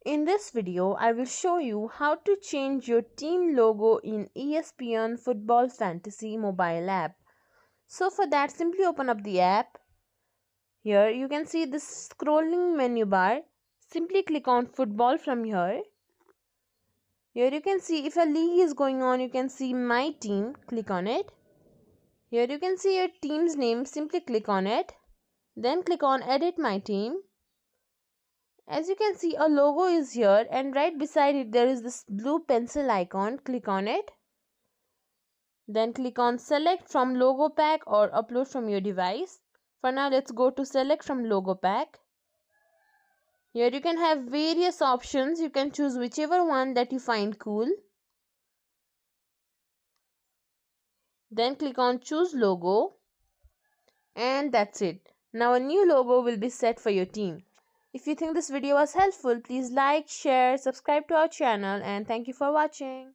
In this video, I will show you how to change your team logo in ESPN Football Fantasy mobile app. So for that, simply open up the app. Here you can see this scrolling menu bar. Simply click on football from here. Here you can see if a league is going on, you can see my team. Click on it. Here you can see your team's name. Simply click on it. Then click on edit my team. As you can see, a logo is here and right beside it there is this blue pencil icon. Click on it. Then click on select from logo pack or upload from your device. For now, let's go to select from logo pack. Here you can have various options. You can choose whichever one that you find cool. Then click on choose logo. And that's it. Now a new logo will be set for your team. If you think this video was helpful, please like, share, subscribe to our channel, and thank you for watching.